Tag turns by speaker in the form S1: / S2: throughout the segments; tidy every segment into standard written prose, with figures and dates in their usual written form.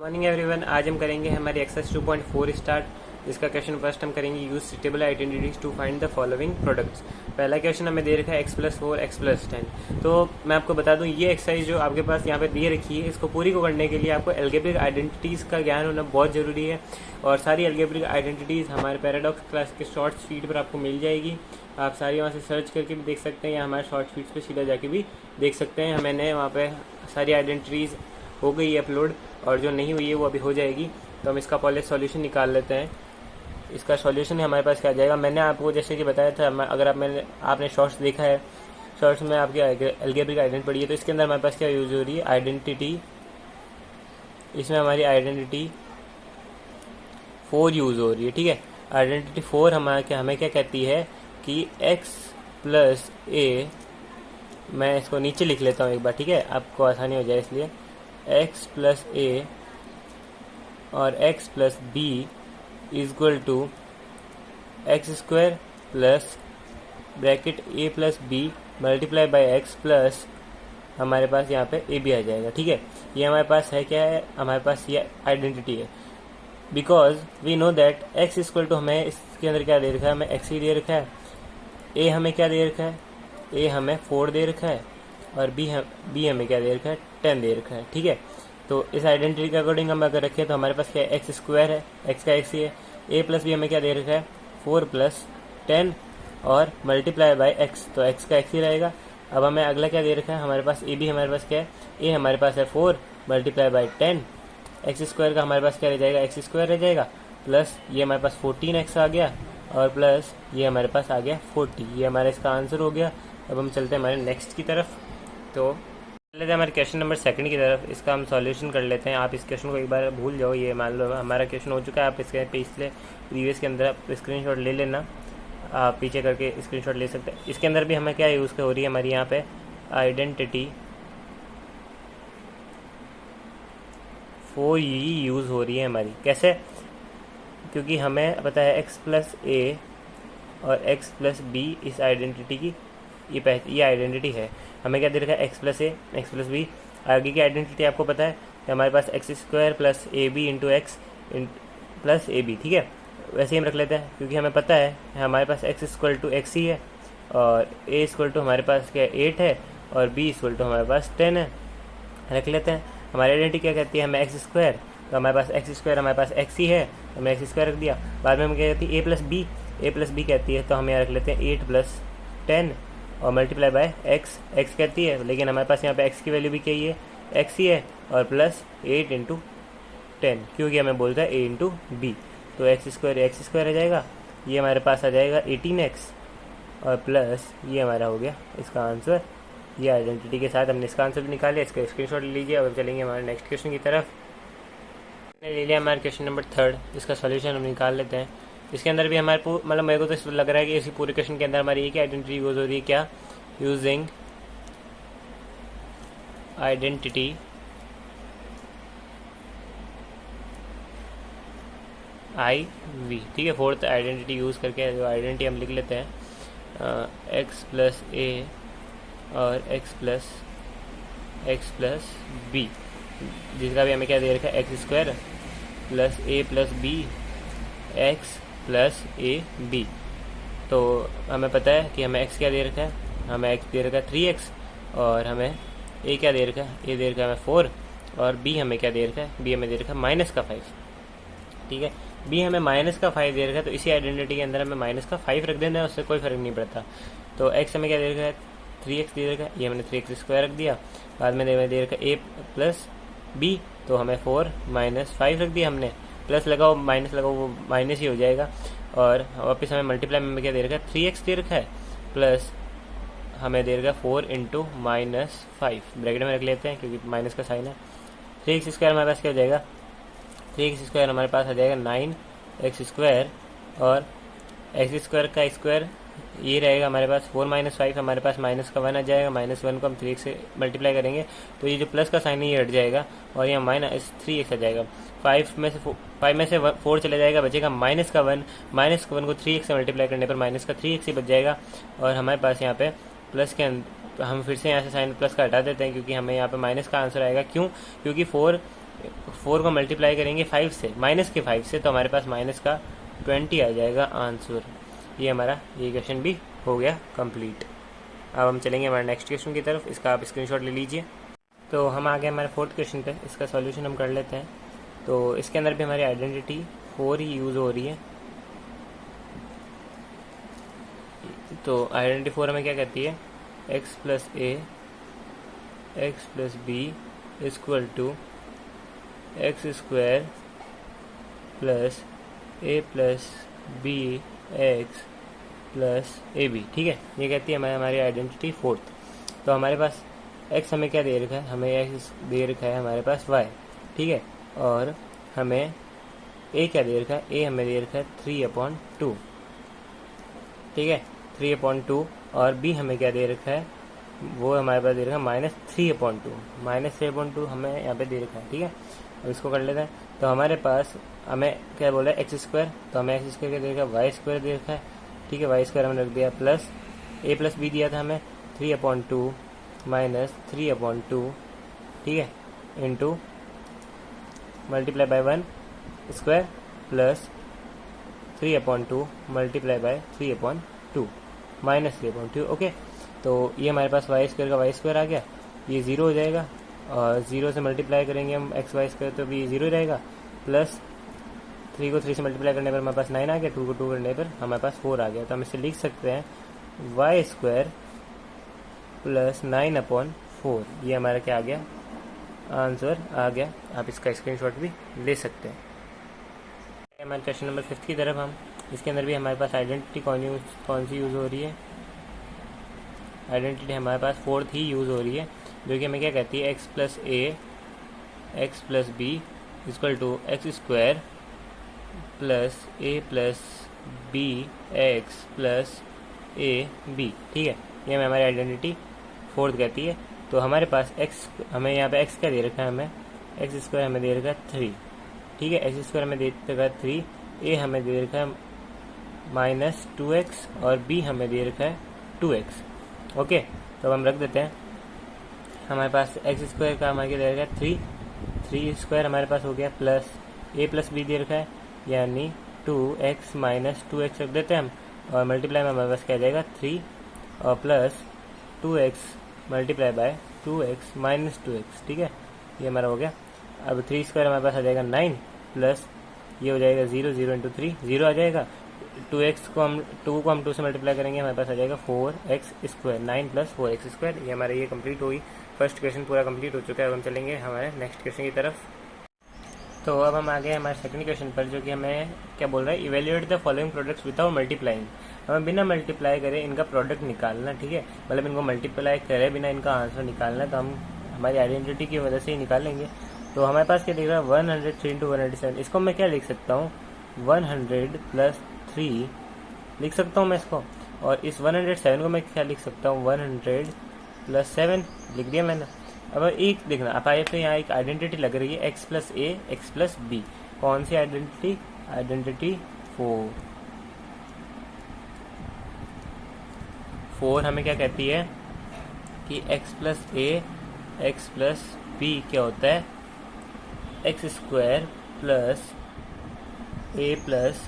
S1: Morning everyone. आज हम करेंगे हमारी एक्सरसाइज 2.4 स्टार्ट, जिसका क्वेश्चन फर्स्ट हम करेंगे use suitable identities to find the following products. पहला क्वेश्चन हमें दे रखा है x+4 x+10। तो मैं आपको बता दूं, ये एक्सरसाइज जो आपके पास यहाँ पे दे रखी है, इसको पूरी को करने के लिए आपको अलजेब्रिक आइडेंटिटीज़ का ज्ञान होना बहुत ज़रूरी है। और सारी अलजेब्रिक आइडेंटिटीज़ हमारे पैराडॉक्स क्लास के शॉर्ट फीड पर आपको मिल जाएगी। आप सारी वहाँ से सर्च करके भी देख सकते हैं या हमारे शॉर्ट फीड्स पे सीधा जाके भी देख सकते हैं। मैंने वहाँ पे सारी आइडेंटिटीज़ हो गई है अपलोड, और जो नहीं हुई है वो अभी हो जाएगी। तो हम इसका पहले सॉल्यूशन निकाल लेते हैं। इसका सॉल्यूशन हमारे पास क्या आ जाएगा, मैंने आपको जैसे कि बताया था, अगर आपने शॉर्ट्स देखा है, शॉर्ट्स में आपकी अलजेब्रिक आइडेंटिटी पढ़ी है, तो इसके अंदर हमारे पास क्या यूज़ हो रही है, आइडेंटिटी। इसमें हमारी आइडेंटिटी 4 यूज़ हो रही है। ठीक है, आइडेंटिटी 4 हमें क्या कहती है कि x+a, मैं इसको नीचे लिख लेता हूँ एक बार, ठीक है, आपको आसानी हो जाए इसलिए। x+a और x+b इक्वल टू x² plus bracket a+b multiply by x plus हमारे पास यहाँ पे a भी आ जाएगा। ठीक है, ये हमारे पास है, क्या है, हमारे पास ये आइडेंटिटी है। Because we know that x equal to, हमें इसके अंदर क्या दे रखा है, हमें x ही दे रखा है। a हमें क्या दे रखा है, a हमें 4 दे रखा है, और b हमें क्या दे रखा है, 10 दे रखा है। ठीक है, तो इस आइडेंटिटी के अकॉर्डिंग हम अगर रखें तो हमारे पास क्या है, x² है, x का x ही है। a+b हमें क्या दे रखा है, 4 + 10 और मल्टीप्लाई बाई x, तो x का x ही रहेगा। अब हमें अगला क्या दे रखा है, हमारे पास a भी हमारे पास क्या है, a हमारे पास है 4 मल्टीप्लाई बाई 10, x² का हमारे पास क्या रह जाएगा, x² रह जाएगा, प्लस ये हमारे पास 14x आ गया, और प्लस ये हमारे पास आ गया 40। ये हमारा इसका आंसर हो गया। अब हम चलते हैं हमारे नेक्स्ट की तरफ। तो लेते हैं हमारे क्वेश्चन नंबर 2 की तरफ। इसका हम सॉल्यूशन कर लेते हैं। आप इस क्वेश्चन को एक बार भूल जाओ, ये मान लो हमारा क्वेश्चन हो चुका है। आप इसके पिछले प्रीवियस के अंदर आप स्क्रीनशॉट ले लेना, आप पीछे करके स्क्रीनशॉट ले सकते हैं। इसके अंदर भी हमें क्या यूज़ हो रही है, हमारी यहाँ पे आइडेंटिटी 4 ही यूज़ हो रही है हमारी। कैसे, क्योंकि हमें पता है x+a और x+b इस आइडेंटिटी की ये आइडेंटिटी है। हमें क्या दे रखा है, x+a x+b। आगे की आइडेंटिटी आपको पता है कि हमारे पास x² plus ab into x plus ab। ठीक है, वैसे ही हम रख लेते हैं, क्योंकि हमें पता है हमारे पास x इक्वल टू x ही है, और a इक्वल टू हमारे पास क्या 8 है, और b इक्वल टू हमारे पास 10 है। रख लेते हैं। हमारी आइडेंटिटी क्या कहती है, हमें x², तो हमारे पास x² हमारे पास x ही है, तो हमने x² रख दिया। बाद में हमें क्या कहती है, a+b कहती है, तो हम यहाँ रख लेते हैं 8 + 10 और मल्टीप्लाई बाय x कहती है, लेकिन हमारे पास यहाँ पे x की वैल्यू भी क्या ही है, x ही है, और प्लस 8 × 10, क्योंकि हमें बोलता है a × b, तो x² रह जाएगा। ये हमारे पास आ जाएगा 18x, और प्लस ये हमारा हो गया इसका आंसर। ये आइडेंटिटी के साथ हमने इसका आंसर भी निकाल इसका स्क्रीनशॉट ले लीजिए। और चलेंगे हमारे नेक्स्ट क्वेश्चन की तरफ। ले लिया हमारा क्वेश्चन नंबर 3, इसका सॉल्यूशन हम निकाल लेते हैं। इसके अंदर भी हमारे मतलब मेरे को तो लग रहा है कि इसी पूरे क्वेश्चन के अंदर हमारी एक आइडेंटिटी यूज़ हो रही है, क्या, यूजिंग आइडेंटिटी IV। ठीक है, 4th आइडेंटिटी यूज़ करके जो आइडेंटिटी हम लिख लेते हैं, x+a और x+b, जिसका भी हमें क्या दे रखा है, x² प्लस a+b x+ab। तो हमें पता है कि हमें x क्या दे रखा है, हमें x दे रखा है 3x, और हमें a क्या दे रखा है, a दे रखा है हमें 4, और b हमें क्या दे रखा है, b हमें दे रखा है -5। ठीक है, b हमें -5 दे रखा है, तो इसी आइडेंटिटी के अंदर हमें -5 रख देना है, उससे कोई फ़र्क नहीं पड़ता। तो x हमें क्या दे रखा है, 3x दे रखा है, ये हमने 3x² रख दिया। बाद में दे रखा है a+b, तो हमें 4 - 5 रख दिया हमने, प्लस लगाओ माइनस लगाओ वो माइनस ही हो जाएगा। और वापस हमें मल्टीप्लाई में क्या दे रखा है, 3x दे रखा है, प्लस हमें दे रखा है 4 × -5, ब्रैकेट में रख लेते हैं क्योंकि माइनस का साइन है। 3x² हमारे पास क्या हो जाएगा, 3x² हमारे पास आ जाएगा 9x², और x² का स्क्वायर ये रहेगा हमारे पास 4 - 5, हमारे पास माइनस का 1 आ जाएगा। -1 को हम 3x से मल्टीप्लाई करेंगे तो ये जो प्लस का साइन है ये हट जाएगा, और यहाँ -3x आ जाएगा। 5 में से 4 चला जाएगा, बचेगा -1, -1 को 3x से मल्टीप्लाई करने पर -3x ही बच जाएगा। और हमारे पास यहाँ पे प्लस के अंदर हम फिर से यहाँ से साइन प्लस का हटा देते हैं, क्योंकि हमें यहाँ पे माइनस का आंसर आएगा। क्यों, क्योंकि 4 4 को मल्टीप्लाई करेंगे 5 से, माइनस के 5 से, तो हमारे पास माइनस का 20 आ जाएगा आंसर। ये हमारा ये क्वेश्चन भी हो गया कंप्लीट। अब हम चलेंगे हमारे नेक्स्ट क्वेश्चन की तरफ, इसका आप स्क्रीनशॉट ले लीजिए। तो हम आ गए हमारे फोर्थ क्वेश्चन पे, इसका सॉल्यूशन हम कर लेते हैं। तो इसके अंदर भी हमारी आइडेंटिटी 4 ही यूज़ हो रही है। तो आइडेंटिटी 4 हमें क्या कहती है, x plus a x plus b equal to x square plus a plus b x plus a b. ठीक है, ये कहती है हमारी आइडेंटिटी 4th। तो हमारे पास x हमें क्या दे रखा है, हमें x दे रखा है हमारे पास y। ठीक है, और हमें a क्या दे रखा है, a हमें दे रखा है 3/2। ठीक है, 3/2। और b हमें क्या दे रखा है, वो हमारे पास दे रखा है -3/2। -3/2 हमें यहाँ पे दे रखा है। ठीक है, अब इसको कर लेते हैं। तो हमारे पास हमें क्या बोला है, एक्स स्क्वायर, तो हमें एक्स स्क्वायर क्या दे रखा है, वाई स्क्वायर दे रखा है। ठीक है, वाई स्क्वायर हमने रख दिया प्लस a प्लस बी दिया था हमें 3/2 -3/2। ठीक है, into multiply by 1 square plus 3/2 multiply by 3/2 -3/2। Okay, तो ये हमारे पास वाई स्क्वायर का वाई स्क्वायर आ गया, ये 0 हो जाएगा, और 0 से मल्टीप्लाई करेंगे हम एक्स वाई स्क्वायर, तो भी 0 रहेगा, प्लस 3 को 3 से मल्टीप्लाई करने पर हमारे पास 9 आ गया, 2 को 2 करने पर हमारे पास 4 आ गया। तो हम इसे लिख सकते हैं वाई स्क्वायर प्लस 9/4। ये हमारा क्या आ गया, आंसर आ गया। आप इसका स्क्रीनशॉट भी ले सकते हैं। हमारे क्वेश्चन नंबर 5 की तरफ हम, इसके अंदर भी हमारे पास आइडेंटिटी कौन सी यूज़ हो रही है, आइडेंटिटी हमारे पास 4th ही यूज़ हो रही है, जो कि हमें क्या कहती है, x plus a x plus b equal to x square plus a plus b x plus a b. ठीक है, ये हमें हमारी आइडेंटिटी 4th कहती है। तो हमारे पास x, हमें यहाँ पे x क्या दे रखा है, हमें एक्स स्क्वायर हमें दे रखा है 3। ठीक है, एक्स स्क्वायर हमें दे रखा है 3, a हमें दे रखा है -2x और b हमें दे रखा है 2x। ओके, तो अब हम रख देते हैं, हमारे पास एक्स स्क्वायर का हमारे दे रखा है 3 स्क्वायर हमारे पास हो गया, प्लस a प्लस बी दे रखा है, यानी 2x -2x रख देते हैं हम, और मल्टीप्लाई में हमारे पास क्या जाएगा 3 और plus 2x multiply by 2x -2x। ठीक है, ये हमारा हो गया। अब 3 स्क्वायर हमारे पास आ जाएगा 9, प्लस ये हो जाएगा 0, 0 इंटू 3 0 आ जाएगा। 2 को हम 2 से मल्टीप्लाई करेंगे, हमारे पास आ जाएगा 4x square, 9 plus 4x square. ये हमारा ये कंप्लीट होगी, फर्स्ट क्वेश्चन पूरा कंप्लीट हो चुका है। अब हम चलेंगे हमारे नेक्स्ट क्वेश्चन की तरफ। तो अब हम आ गए हमारे सेकंड क्वेश्चन पर, जो कि हमें क्या बोल रहा है, evaluate the following products without multiplying. हमें बिना मल्टीप्लाई करे इनका प्रोडक्ट निकालना। ठीक है, मतलब इनको मल्टीप्लाई करे बिना इनका आंसर निकालना, तो हम हमारी आइडेंटिटी की वजह से ही निकालेंगे। तो हमारे पास क्या दिख रहा है, 103 × 107। इसको मैं क्या लिख सकता हूँ, 100 + 3 लिख सकता हूँ मैं इसको, और इस 107 को मैं क्या लिख सकता हूँ, 100 + 7 लिख दिया मैंने। अब एक देखना, आप आए तो यहाँ एक आइडेंटिटी लग रही है, x plus a x plus B. कौन सी आइडेंटिटी, आइडेंटिटी 4 हमें क्या कहती है कि x plus a x plus b क्या होता है, x square plus a plus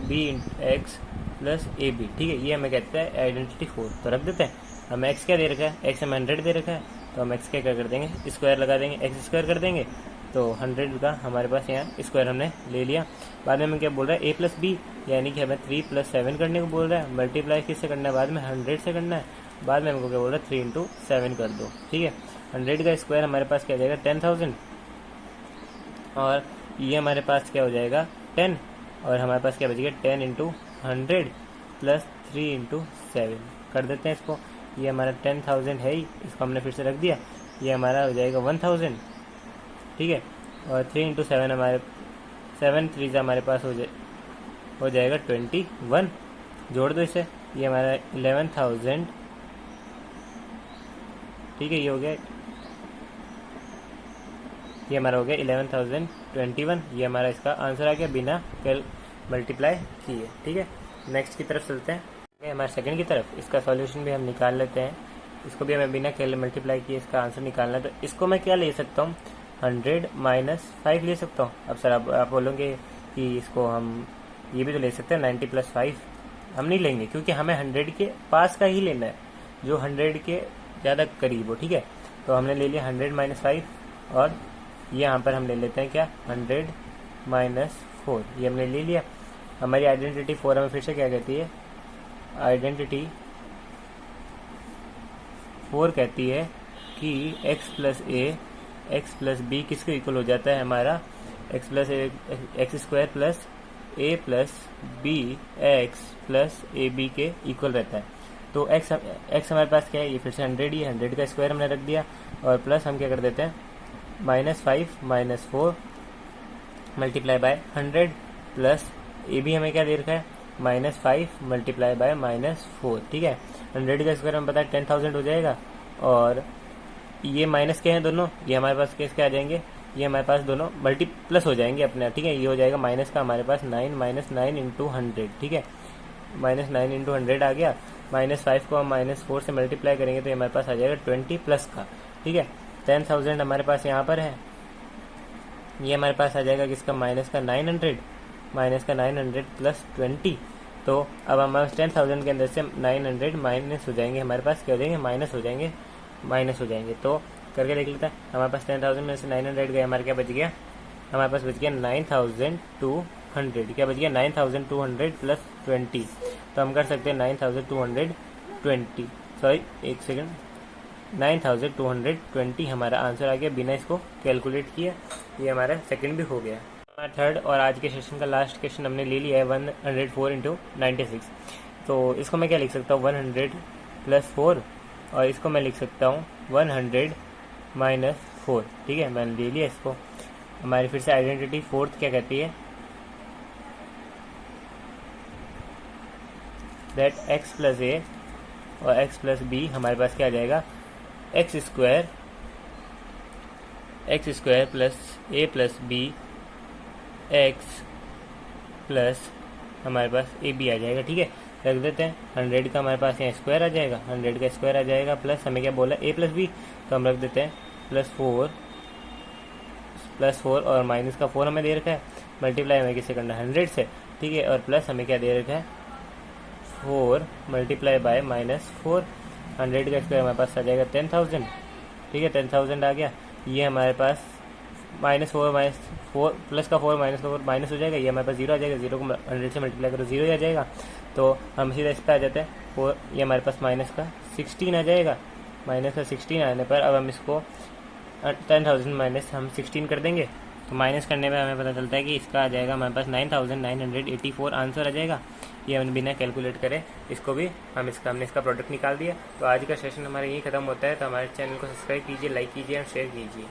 S1: b x plus a b. ठीक है, ये हमें कहता है आइडेंटिटी 4। तो रख देते हैं, हमें x क्या दे रखा है, x हमें 100 दे रखा है, तो हम x क्या कर देंगे, स्क्वायर लगा देंगे, x स्क्वायर कर देंगे। तो 100 का हमारे पास यहाँ स्क्वायर हमने ले लिया। बाद में हमें क्या बोल रहा है, a प्लस बी, यानी कि हमें 3 + 7 करने को बोल रहा है। मल्टीप्लाई किससे करना है, बाद में 100 से करना है। बाद में हमको क्या बोल रहा है, 3 × 7 कर दो। ठीक है, 100 का स्क्वायर हमारे पास क्या जाएगा, 10,000, और ये हमारे पास क्या हो जाएगा 10, और हमारे पास क्या बचेगा 10 × 100 + 3 × 7 कर देते हैं इसको। ये हमारा 10,000 है ही, इसको हमने फिर से रख दिया, ये हमारा हो जाएगा 1,000। ठीक है, और 3 × 7 हमारे 7 3 हमारे पास हो जाएगा 21, जोड़ दो इसे, ये हमारा 11,000। ठीक है, ये हो गया, ये हमारा हो गया 11,021। ये हमारा इसका आंसर आ गया बिना मल्टीप्लाई किए। ठीक है, नेक्स्ट की तरफ चलते हैं, हमारे सेकंड की तरफ। इसका सॉल्यूशन भी हम निकाल लेते हैं, इसको भी हमें बिना मल्टीप्लाई किए इसका आंसर निकालना है। तो इसको मैं क्या ले सकता हूँ, 100 माइनस 5 ले सकता हूँ। अब सर आप बोलोगे कि इसको हम ये भी तो ले सकते हैं 90 प्लस 5। हम नहीं लेंगे क्योंकि हमें 100 के पास का ही लेना है, जो 100 के ज़्यादा करीब हो, ठीक है। तो हमने ले लिया 100 माइनस 5 और यहाँ पर हम ले लेते हैं क्या 100 माइनस 4, ये हमने ले लिया। हमारी आइडेंटिटी 4 हमें फिर से क्या कहती है, आइडेंटिटी 4 कहती है कि x plus a x plus b किसको इक्वल हो जाता है, हमारा x plus x square plus a plus b x plus a b के इक्वल रहता है। तो x हमारे पास क्या है, ये फिर से 100 ही है, 100 का स्क्वायर हमने रख दिया और प्लस हम क्या कर देते हैं -5 माइनस 4 मल्टीप्लाई बाय 100 प्लस ए भी हमें क्या दे रखा है -5 मल्टीप्लाई बाय -4, ठीक है। 100 का स्क्वायर हमें पता है 10,000 हो जाएगा और ये माइनस के हैं दोनों, ये हमारे पास किसके आ जाएंगे, ये हमारे पास दोनों मल्टी प्लस हो जाएंगे अपने, ठीक है। ये हो जाएगा माइनस का हमारे पास 9 माइनस 9 इंटू 100, ठीक है। -9 इंटू 100 आ गया। -5 को हम -4 से मल्टीप्लाई करेंगे तो ये हमारे पास आ जाएगा 20 प्लस का, ठीक है। 10,000 हमारे पास यहाँ पर है, ये हमारे पास आ जाएगा किसका माइनस का 900 प्लस 20। तो अब हमारे 10,000 के अंदर से 900 माइनस हो जाएंगे, हमारे पास क्या हो जाएंगे माइनस हो जाएंगे। तो करके देख लेते हैं, हमारे पास 10,000 में से 900 गए, हमारे क्या बच गया, हमारे पास बच गया 9,200, क्या बच गया 9,200 प्लस 20। तो हम कर सकते हैं 9,220, सॉरी एक सेकंड, 9,220 हमारा आंसर आ गया बिना इसको कैलकुलेट किया। ये हमारा सेकंड भी हो गया। हमारा थर्ड और आज के सेशन का लास्ट क्वेश्चन हमने ले लिया है 104 इंटू 96। तो इसको मैं क्या लिख सकता हूँ 100 प्लस 4 और इसको मैं लिख सकता हूँ 100 माइनस 4, ठीक है। मैंने ले लिया इसको। हमारी फिर से आइडेंटिटी फोर्थ क्या कहती है, दैट x प्लस ए और x प्लस बी हमारे पास क्या आ जाएगा x square plus a plus b x plus हमारे पास ए बी आ जाएगा, ठीक है। रख देते हैं 100 का हमारे पास यहाँ स्क्वायर आ जाएगा, 100 का स्क्वायर आ जाएगा प्लस हमें क्या बोला ए प्लस बी, तो हम रख देते हैं प्लस 4 और माइनस का 4 हमें दे रखा है, मल्टीप्लाई हमें किससे करना है 100 से, ठीक है। और प्लस हमें क्या दे रखा है 4 मल्टीप्लाई बाय -4, 100 का स्क्वायर हमारे पास आ जाएगा 10,000, ठीक है। 10,000 आ गया। ये हमारे पास -4 प्लस का 4 माइनस का 4 माइनस हो जाएगा, ये हमारे पास 0 आ जाएगा, 0 को 100 से मल्टीप्लाई करो 0 ही आ जाएगा। तो हम सीधा इस पर आ जाते हैं 4, ये हमारे पास माइनस का 16 आ जाएगा। माइनस का 16 आने पर अब हम इसको 10,000 माइनस हम 16 कर देंगे, तो माइनस करने में हमें पता चलता है कि इसका आ जाएगा हमारे पास 9,984 आंसर आ जाएगा। ये हमने बिना कैलकुलेट करे इसको भी हमने इसका प्रोडक्ट निकाल दिया। तो आज का सेशन हमारा यही खत्म होता है। तो हमारे चैनल को सब्सक्राइब कीजिए, लाइक कीजिए और शेयर कीजिए।